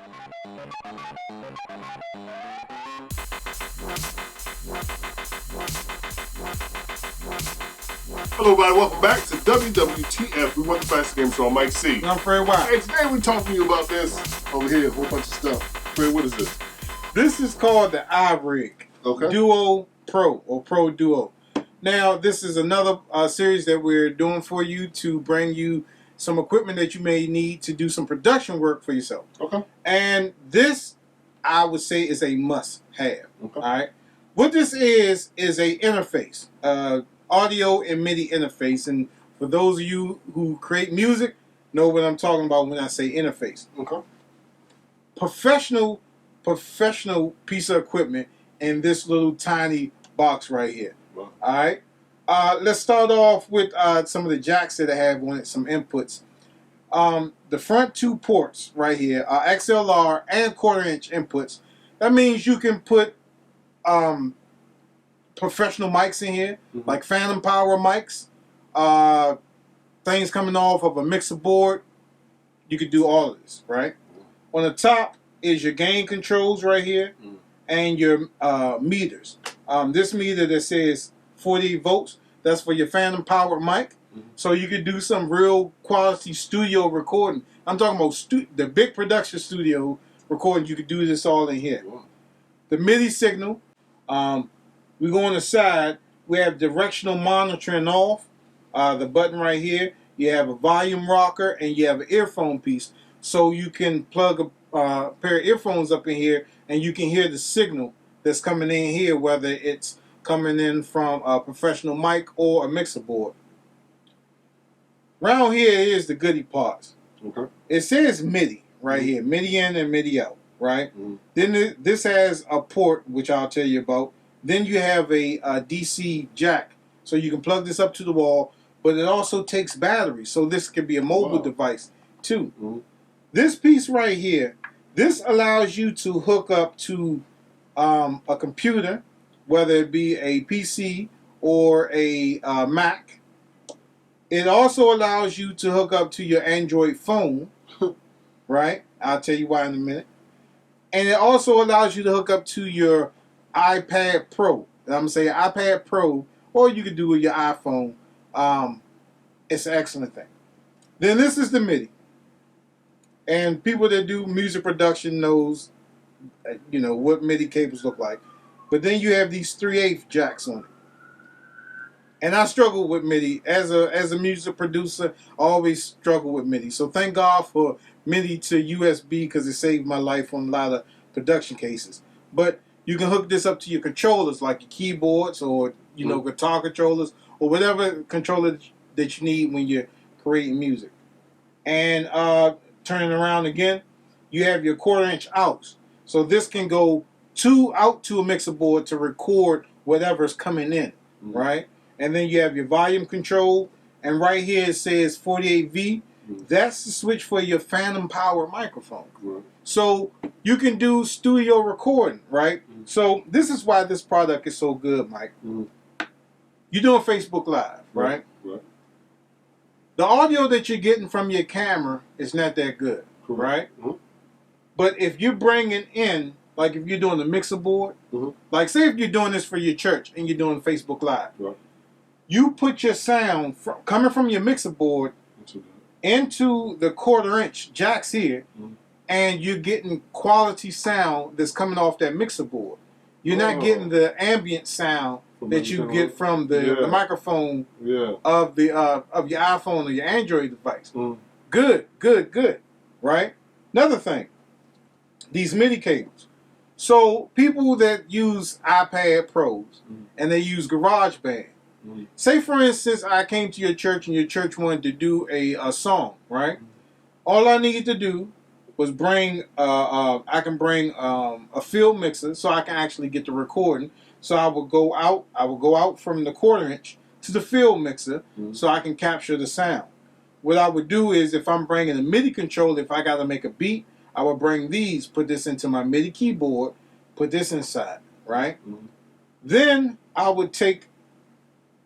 Hello everybody, welcome back to WWTF. We want the fastest game show on MikeC. I'm Fred White. Hey, today we're talking to you about this over here, a whole bunch of stuff. Fred, what is this? This is called the Irig Duo Pro or Pro Duo. Now, this is another series that we're doing for you to bring you some equipment that you may need to do some production work for yourself. Okay. And this, I would say, is a must-have. Okay. All right. What this is a interface, audio and MIDI interface. And for those of you who create music, know what I'm talking about when I say interface. Okay. Professional piece of equipment in this little tiny box right here. Wow. All right. Let's start off with some of the jacks that I have on it, some inputs. The front two ports right here are XLR and 1/4 inch inputs. That means you can put professional mics in here, like phantom power mics, things coming off of a mixer board. You could do all of this, right? On the top is your gain controls right here and your meters. This meter that says 40 volts, that's for your phantom power mic. So you could do some real quality studio recording. I'm talking about the big production studio recording. You could do this all in here. Wow. The MIDI signal, we go on the side, we have directional monitoring off, the button right here. You have a volume rocker and you have an earphone piece. So you can plug a pair of earphones up in here and you can hear the signal that's coming in here, whether it's coming in from a professional mic or a mixer board. Round here is the goodie parts. Okay. It says MIDI right here, MIDI in and MIDI out, right? Then this has a port, which I'll tell you about. Then you have a DC jack, so you can plug this up to the wall, but it also takes batteries, so this can be a mobile device too. This piece right here, this allows you to hook up to a computer, whether it be a PC or a Mac. It also allows you to hook up to your Android phone, right? I'll tell you why in a minute. And it also allows you to hook up to your iPad Pro. I'm going to say iPad Pro, or you could do with your iPhone. It's an excellent thing. Then this is the MIDI. And people that do music production knows, you know, what MIDI cables look like. But then you have these 3/8 jacks on it. And I struggle with MIDI. As a music producer, I always struggle with MIDI. So thank God for MIDI to USB because it saved my life on a lot of production cases. But you can hook this up to your controllers, like your keyboards or, you know, guitar controllers or whatever controller that you need when you're creating music. And turning around again, you have your 1/4 inch outs. So this can go out to a mixer board to record whatever's coming in, right? And then you have your volume control, and right here it says 48V. That's the switch for your phantom power microphone. So you can do studio recording, right? So this is why this product is so good, Mike. You're doing Facebook Live, right? The audio that you're getting from your camera is not that good, right? But if you're bringing in, like if you're doing a mixer board, like say if you're doing this for your church and you're doing Facebook Live, you put your sound coming from your mixer board into the 1/4 inch jacks here, and you're getting quality sound that's coming off that mixer board. You're not getting the ambient sound that you get from the microphone of your iPhone or your Android device. Good, right? Another thing, these MIDI cables. So people that use iPad Pros and they use GarageBand. Say for instance, I came to your church and your church wanted to do a song, right? All I needed to do was bring a field mixer so I can actually get the recording. So I would go out from the 1/4 inch to the field mixer so I can capture the sound. What I would do is if I'm bringing a MIDI controller, if I got to make a beat, I would bring these, put this into my MIDI keyboard, put this inside, right? Then I would take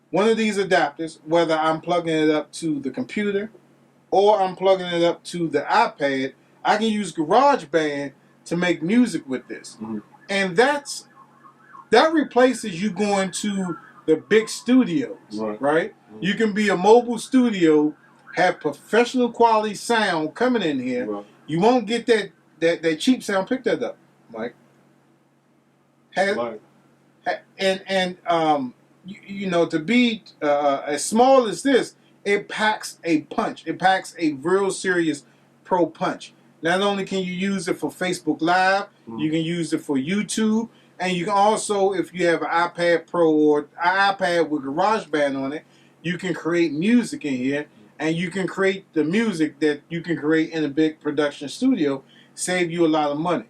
one of these adapters, whether I'm plugging it up to the computer or I'm plugging it up to the iPad, I can use GarageBand to make music with this. And that replaces you going to the big studios, right? You can be a mobile studio, have professional quality sound coming in here. You won't get that cheap sound. Pick that up, Mike. You know, to be as small as this, it packs a punch. It packs a real serious pro punch. Not only can you use it for Facebook Live, you can use it for YouTube, and you can also, if you have an iPad Pro or an iPad with GarageBand on it, you can create music in here, and you can create the music that you can create in a big production studio, save you a lot of money.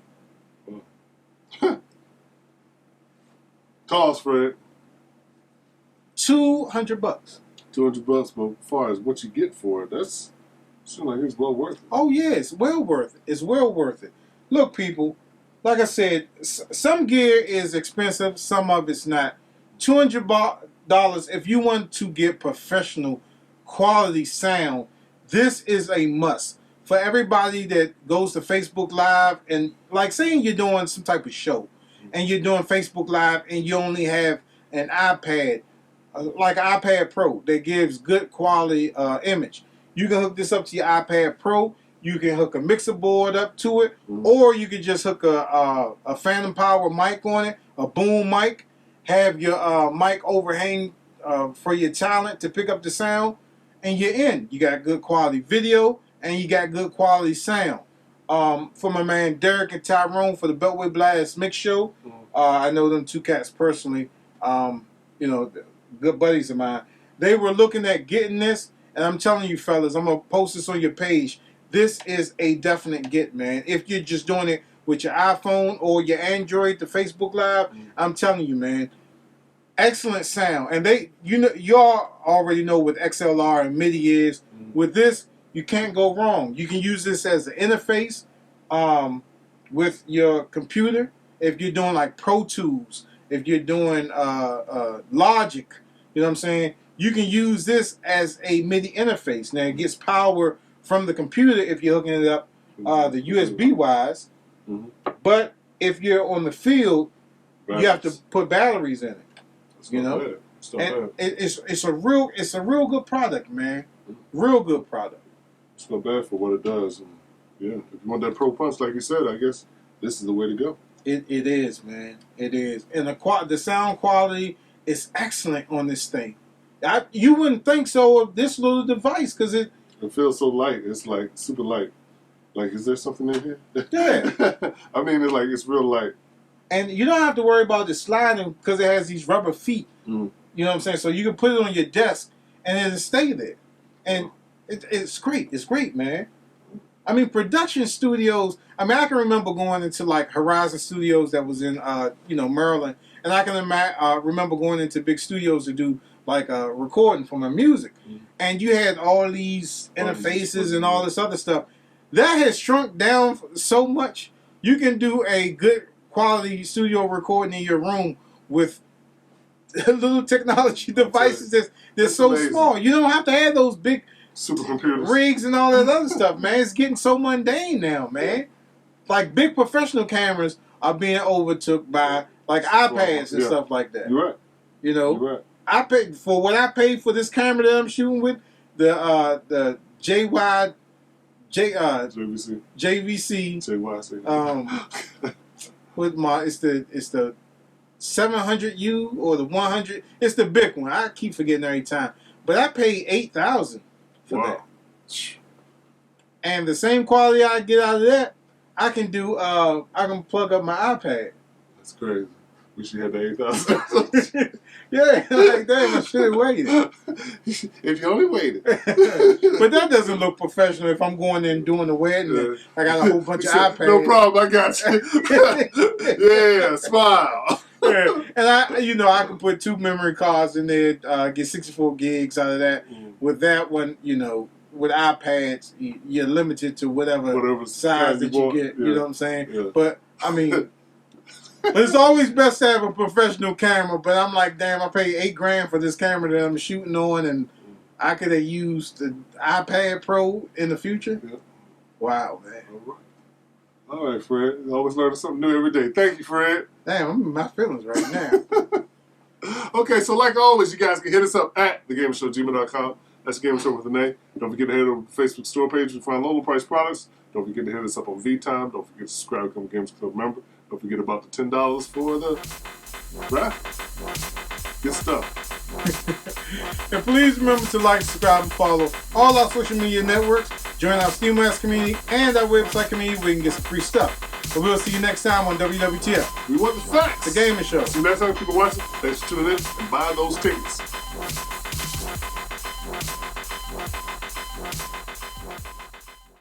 Cost for it? $200. $200, but as far as what you get for it, that's seems like it's well worth it. Oh yeah, it's well worth it. It's well worth it. Look, people, like I said, some gear is expensive, some of it's not. $200 if you want to get professional quality sound, this is a must. For everybody that goes to Facebook Live, and like saying you're doing some type of show, and you're doing Facebook Live, and you only have an iPad, like an iPad Pro, that gives good quality image. You can hook this up to your iPad Pro. You can hook a mixer board up to it, or you can just hook a phantom power mic on it, a boom mic. Have your mic overhang for your talent to pick up the sound, and you're in. You got good quality video, and you got good quality sound. For my man Derek and Tyrone for the Beltway Blast Mix Show, I know them two cats personally. You know, good buddies of mine. They were looking at getting this. And I'm telling you, fellas, I'm going to post this on your page. This is a definite get, man. If you're just doing it with your iPhone or your Android to Facebook Live, I'm telling you, man, excellent sound. And y'all already know what XLR and MIDI is. With this, you can't go wrong. You can use this as an interface with your computer. If you're doing like Pro Tools, if you're doing Logic, you know what I'm saying? You can use this as a MIDI interface. Now, it gets power from the computer if you're hooking it up the USB-wise. But if you're on the field, you have to put batteries in it. You know? It's a real good product, man. Real good product. It's not bad for what it does. And yeah, if you want that pro punch, like you said, I guess this is the way to go. It is, man. It is. And the sound quality is excellent on this thing. You wouldn't think so of this little device because it feels so light. It's like super light. Like, is there something in here? Yeah. I mean, it's real light. And you don't have to worry about it sliding because it has these rubber feet. You know what I'm saying? So you can put it on your desk and it'll stay there. And it's great. It's great, man. I mean, production studios. I mean, I can remember going into like Horizon Studios that was in Maryland, and I can remember going into big studios to do like a recording for my music. And you had all these interfaces and all this other stuff. That has shrunk down so much. You can do a good quality studio recording in your room with little technology devices that's so amazing. Small. You don't have to have those big supercomputers, rigs and all that other stuff, man. It's getting so mundane now, man. Like big professional cameras are being overtook by like iPads and stuff like that. You're right. You know, you're right. I paid for what I paid for this camera that I'm shooting with, the JVC. With it's the 700U or the 100. It's the big one. I keep forgetting every time. But I paid $8,000 for that. And the same quality I get out of that, I can do. I can plug up my iPad. That's crazy. Wish you had the $8,000. Yeah, like that. I should have waited. If you only waited. But that doesn't look professional if I'm going in and doing the wedding. And I got a whole bunch of iPads. No problem, I got you. Yeah, smile. Yeah. And I can put 2 memory cards in there, get 64 gigs out of that. With that one, with iPads, you're limited to whatever size that you get. Yeah. You know what I'm saying? Yeah. But I mean. But it's always best to have a professional camera, but I'm like, damn, I paid $8,000 for this camera that I'm shooting on, and I could have used the iPad Pro in the future. Yeah. Wow, man. All right. All right, Fred. Always learning something new every day. Thank you, Fred. Damn, I'm in my feelings right now. Okay, so like always, you guys can hit us up at thagamersshow@gmail.com. That's the Gamer Show with an A. Don't forget to head over to the Facebook store page to find lower price products. Don't forget to hit us up on vTime. Don't forget to subscribe to become a Gamers Club member. Don't forget about the $10 for the raffle. Good stuff. And please remember to like, subscribe, and follow all our social media networks. Join our SteamWest community and our website community where you can get some free stuff. So we'll see you next time on WWTF. We want the facts. The Gaming Show. See you next time, people watching. Thanks for tuning in and buy those tickets.